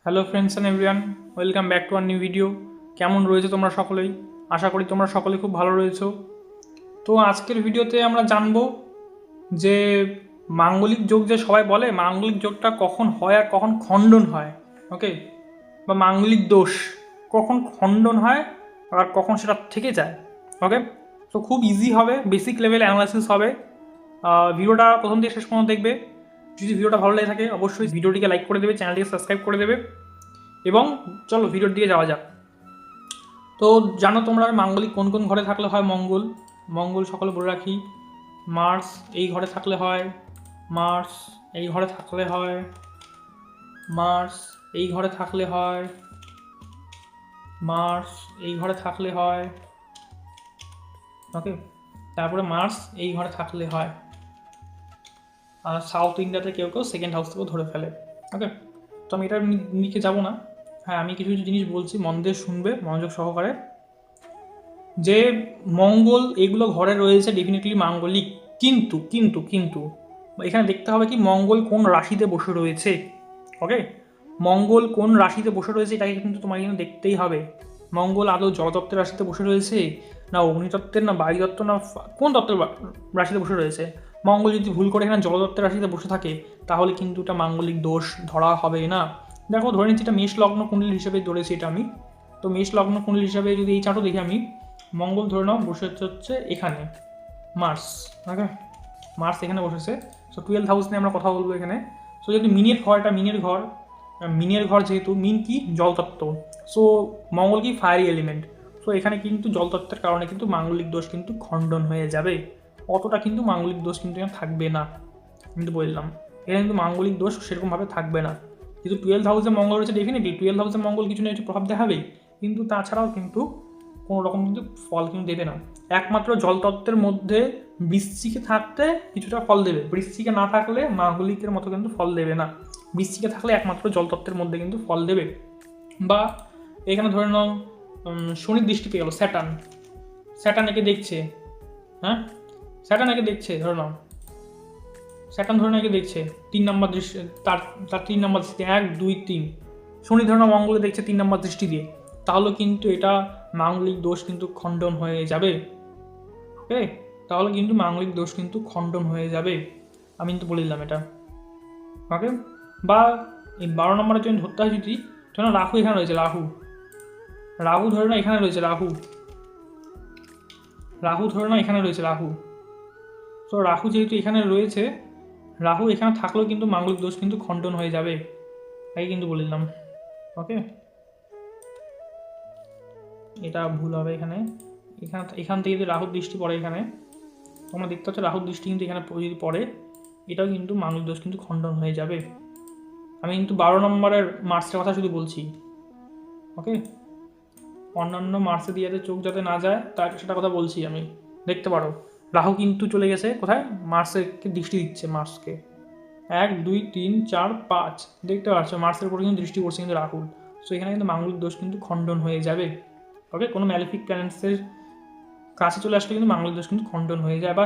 Hello friends and everyone, welcome back to our new video. কেমন রয়েছে তোমরা সকলেই? আশা করি তোমরা সকলে খুব ভালো রয়েছো। তো আজকের ভিডিওতে আমরা জানবো যে মাঙ্গলিক যোগ যে সবাই বলে, মাঙ্গলিক যোগটা কখন হয় আর কখন খণ্ডন হয়। ওকে, বা মাঙ্গলিক দোষ কখন খণ্ডন হয় আর কখন সেটা থেকে যায়। ওকে, তো খুব ইজি হবে, বেসিক লেভেল অ্যানালাইসিস হবে। ভিডিওটা প্রথম থেকে শেষ পর্যন্ত দেখবে। যদি ভিডিওটা ভালো লেগে থাকে অবশ্যই ভিডিওটিকে লাইক করে দেবে, চ্যানেলটিকে সাবস্ক্রাইব করে দেবে এবং চলো ভিডিওর দিকে যাওয়া যাক। তো জানো তোমরা মাঙ্গলিক কোন কোন ঘরে থাকলে হয় মঙ্গল? মঙ্গল সকলে বলে রাখি, মার্স এই ঘরে থাকলে হয়, মার্স এই ঘরে থাকলে হয়, মার্স এই ঘরে থাকলে হয়, মার্স এই ঘরে থাকলে হয়। ওকে, তারপরে মার্স এই ঘরে থাকলে হয়। আর সাউথ ইন্ডিয়াতে কেউ কেউ সেকেন্ড হাউস থেকেও ধরে ফেলে। ওকে, তো আমি এটার নিচে যাবো না। হ্যাঁ, আমি কিছু কিছু জিনিস বলছি, মন দিয়ে শুনবে মনোযোগ সহকারে। যে মঙ্গল এগুলো ঘরে রয়েছে ডেফিনেটলি মাঙ্গলিক, কিন্তু কিন্তু কিন্তু এখানে দেখতে হবে কি মঙ্গল কোন রাশিতে বসে রয়েছে। ওকে, মঙ্গল কোন রাশিতে বসে রয়েছে এটাকে কিন্তু তোমাকে কিন্তু দেখতেই হবে। মঙ্গল আদৌ জলতত্ত্বের রাশিতে বসে রয়েছে, না অগ্নিতত্ত্বের, না বায়ুতত্ত্ব, না কোন তত্ত্বের রাশিতে বসে রয়েছে। মঙ্গল যদি ভুল করে এখানে জলতত্ত্বের রাশিতে বসে থাকে তাহলে কিন্তু এটা মাঙ্গলিক দোষ ধরা হবে না। দেখো ধরে নিচ্ছি এটা মেষ লগ্ন কুণ্ডলী হিসেবে ধরেছি এটা আমি। তো মেষ লগ্ন কুণ্ডলী হিসাবে যদি এই চার্টও দেখি আমি, মঙ্গল ধরে নাও বসে হচ্ছে এখানে, মার্স। ওকে, মার্স এখানে বসেছে। সো 12th হাউস নিয়ে আমরা কথা বলবো এখানে। সো যদি মিনের ঘর, এটা মিনের ঘর যেহেতু মিন কি জলতত্ত্ব, সো মঙ্গল কি ফায়ারি এলিমেন্ট। সো এখানে কিন্তু জলতত্ত্বের কারণে কিন্তু মাঙ্গলিক দোষ কিন্তু খণ্ডন হয়ে যাবে। অতটা কিন্তু মাঙ্গলিক দোষ কিন্তু এখানে থাকবে না, কিন্তু বললাম এখানে কিন্তু মাঙ্গলিক দোষ সেরকমভাবে থাকবে না। কিন্তু 12th হাউসে মঙ্গল রয়েছে, ডেফিনেটলি 12th হাউসে মঙ্গল কিছু না কিছু প্রভাব দেখাবেই, কিন্তু তাছাড়াও কিন্তু কোনো রকম কিন্তু ফল কিন্তু দেবে না। একমাত্র জলতত্ত্বের মধ্যে বৃশ্চিকে থাকতে কিছুটা ফল দেবে, বৃশ্চিকে না থাকলে মাঙ্গলিকের মতো কিন্তু ফল দেবে না। বৃশ্চিকে থাকলে একমাত্র জলতত্ত্বের মধ্যে কিন্তু ফল দেবে। বা এখানে ধরে নাও শনির দৃষ্টি পেয়ে গেল, স্যাটার্ন, স্যাটার্ন একে দেখছে। হ্যাঁ, স্যাটার্ন একে দেখছে, ধরে নাও স্যাটার্ন ধরে নাও একে দেখছে 3 নম্বর দৃষ্টি, তার তার 3 নম্বর দৃষ্টি, 1 2 3। শনি ধরে নাও মঙ্গলে দেখছে 3 নম্বর দৃষ্টি দিয়ে, তাহলে কিন্তু এটা মাঙ্গলিক দোষ কিন্তু খণ্ডন হয়ে যাবে। ওকে, তাহলে কিন্তু মাঙ্গলিক দোষ কিন্তু খণ্ডন হয়ে যাবে, আমি কিন্তু বলে দিলাম এটা। ওকে, বা এই 12 নম্বরের জন্য ধরতে হয় যদি, ধরে নাও রাহু এখানে রয়েছে, রাহু রাহু ধরে নাও এখানে রয়েছে, রাহু রাহু ধরে নাও এখানে রয়েছে, রাহু। তো রাহু যেহেতু এখানে রয়েছে, রাহু এখানে থাকলেও কিন্তু মাঙ্গলিক দোষ কিন্তু খণ্ডন হয়ে যাবে, তাই কিন্তু বলে দিলাম। ওকে, এটা ভুল হবে এখানে। এখান থেকে যদি রাহুর দৃষ্টি পড়ে এখানে, তোমরা দেখতে পাচ্ছ রাহুর দৃষ্টি কিন্তু এখানে যদি পড়ে, এটাও কিন্তু মাঙ্গলিক দোষ কিন্তু খণ্ডন হয়ে যাবে। আমি কিন্তু 12 নম্বরের মার্কসের কথা শুধু বলছি। ওকে, অন্যান্য মার্কসে দিয়ে যাতে চোখ যাতে না যায় তার সেটা কথা বলছি আমি। দেখতে পারো রাহু কিন্তু চলে গেছে কোথায়, মার্সকে দৃষ্টি দিচ্ছে, মার্সকে 1 2 3 4 5 দেখতে পাচ্ছ মার্সের উপরে কিন্তু দৃষ্টি পড়ছে কিন্তু রাহুল। সো এখানে কিন্তু মাঙ্গলিক দোষ কিন্তু খণ্ডন হয়ে যাবে। ওকে, কোনো ম্যালিফিক প্ল্যানেটসের কাছে চলে আসলে কিন্তু মাঙ্গলিক দোষ কিন্তু খণ্ডন হয়ে যায়। বা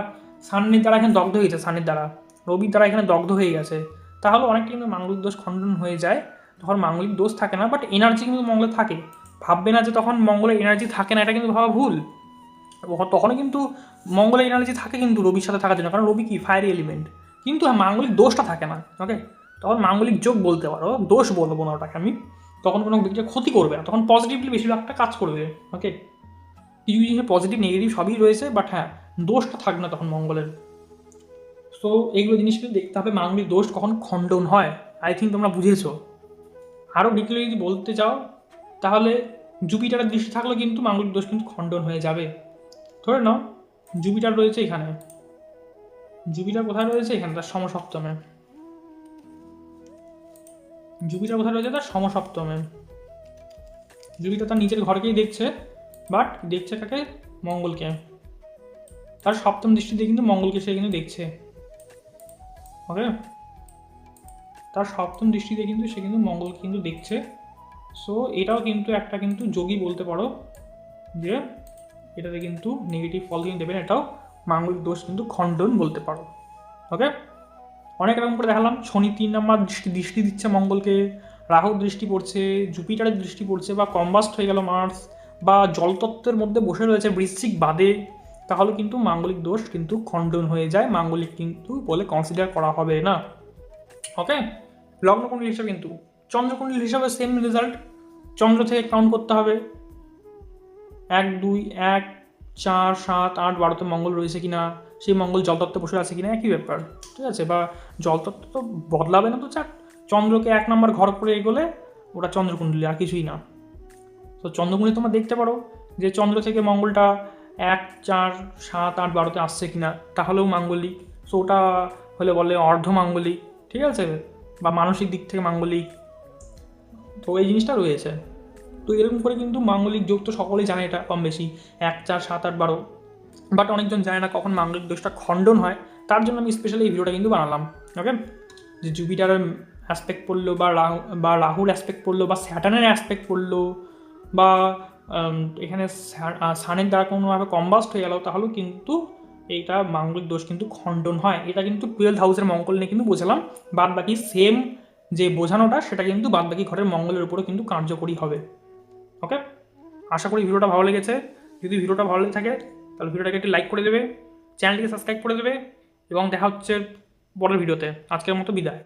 সান্নির দ্বারা এখানে দগ্ধ হয়ে গেছে, সান্নির দ্বারা রবির দ্বারা এখানে দগ্ধ হয়ে গেছে, তাহলে অনেকটা কিন্তু মাঙ্গলিক দোষ খণ্ডন হয়ে যায়। তখন মাঙ্গলিক দোষ থাকে না, বাট এনার্জি কিন্তু মঙ্গলে থাকে। ভাববে না যে তখন মঙ্গলের এনার্জি থাকে না, এটা কিন্তু ভাবা ভুল। তখনও কিন্তু মঙ্গলের এনার্জি থাকে কিন্তু রবির সাথে থাকার জন্য, কারণ রবি কি ফায়ারি এলিমেন্ট, কিন্তু মাঙ্গলিক দোষটা থাকে না। ওকে, তখন মাঙ্গলিক যোগ বলতে পারো, দোষ বলবো না ওটাকে আমি। তখন কোনো দিকটা ক্ষতি করবে না, তখন পজিটিভলি বেশিরভাগটা কাজ করবে। ওকে, কিছু কিছু পজিটিভ নেগেটিভ সবই রয়েছে, বাট হ্যাঁ দোষটা থাকবে না তখন মঙ্গলের। সো এইগুলো জিনিস কিন্তু দেখতে হবে মাঙ্গলিক দোষ কখন খণ্ডন হয়। আই থিঙ্ক তোমরা বুঝেছো। আরও ডিটেলে যদি বলতে চাও তাহলে জুপিটারের দৃষ্টি থাকলে কিন্তু মাঙ্গলিক দোষ কিন্তু খণ্ডন হয়ে যাবে। ধরে নাও জুপিটার রয়েছে এখানে, জুপিটার কোথায় রয়েছে, এখানে তার সমসপ্তমে। জুপিটার কোথায় রয়েছে, তার সমসপ্তমে। জুপিটার তার নিচের ঘরকেই দেখছে, বাট দেখছে কাকে, মঙ্গলকে। তার সপ্তম দৃষ্টি দিয়ে কিন্তু মঙ্গলকে সে কিন্তু দেখছে। ওকে, তার সপ্তম দৃষ্টি দিয়ে কিন্তু সে কিন্তু মঙ্গলকে কিন্তু দেখছে। সো এটাও কিন্তু একটা কিন্তু যোগী বলতে পারো, যে এটাতে কিন্তু নেগেটিভ ফল কিন্তু দেবেন, এটাও মাঙ্গলিক দোষ কিন্তু খণ্ডন বলতে পারো। ওকে, অনেক রকম করে দেখালাম। শনি 3 নম্বর দৃষ্টি দিচ্ছে মঙ্গলকে, রাহুর দৃষ্টি পড়ছে, জুপিটারের দৃষ্টি পড়ছে, বা কম্বাস্ট হয়ে গেল মার্স, বা জলতত্ত্বের মধ্যে বসে রয়েছে বৃশ্চিক বাদে, তাহলে কিন্তু মাঙ্গলিক দোষ কিন্তু খণ্ডন হয়ে যায়, মাঙ্গলিক কিন্তু বলে কনসিডার করা হবে না। ওকে, লগ্নকুণ্ডলী হিসাবে কিন্তু চন্দ্রকুণ্ডলী হিসাবে সেম রেজাল্ট। চন্দ্র থেকে কাউন্ট করতে হবে 1 2 1 4 7 8 12তে মঙ্গল রয়েছে কিনা, সেই মঙ্গল জলতত্ত্বে বসে আছে কিনা, একই ব্যাপার, ঠিক আছে। বা জলতত্ত্ব তো বদলাবে না তো চার, চন্দ্রকে 1 নম্বর ঘর করে এগোলে ওটা চন্দ্রকুণ্ডলী, আর কিছুই না। তো চন্দ্রকুণ্ডলী তোমরা দেখতে পারো যে চন্দ্র থেকে মঙ্গলটা 1 4 7 8 12তে আসছে কিনা, তাহলেও মাঙ্গলিক। সো ওটা হলে বলে অর্ধমাঙ্গলিক, ঠিক আছে, বা মানসিক দিক থেকে মাঙ্গলিক। তো এই জিনিসটা রয়েছে। তো এরকম করে কিন্তু মাঙ্গলিক যোগ তো সকলেই জানে, এটা কম বেশি 1 4 7 8 12। বাট অনেকজন জানে না কখন মাঙ্গলিক দোষটা খণ্ডন হয়, তার জন্য আমি স্পেশালি এই ভিডিওটা কিন্তু বানালাম। ওকে, যে জুপিটারের অ্যাসপেক্ট পড়লো, বা রাহুর অ্যাসপেক্ট পড়লো, বা স্যাটার্নের অ্যাসপেক্ট পড়লো, বা এখানে সানের দ্বারা কোনোভাবে কম্বাস্ট হয়ে গেল, তাহলেও কিন্তু এইটা মাঙ্গলিক দোষ কিন্তু খণ্ডন হয়। এটা কিন্তু 12th হাউসের মঙ্গল নিয়ে কিন্তু বোঝালাম, বাদ বাকি সেম যে বোঝানোটা সেটা কিন্তু বাদ বাকি ঘরের মঙ্গলের উপরে কিন্তু কার্যকরী হবে। ওকে, আশা করি ভিডিওটা ভালো লেগেছে। যদি ভিডিওটা ভালো লেগে থাকে তাহলে ভিডিওটাকে একটি লাইক করে দেবে, চ্যানেলটিকে সাবস্ক্রাইব করে দেবে, এবং দেখা হচ্ছে পরের ভিডিওতে। আজকের মতো বিদায়।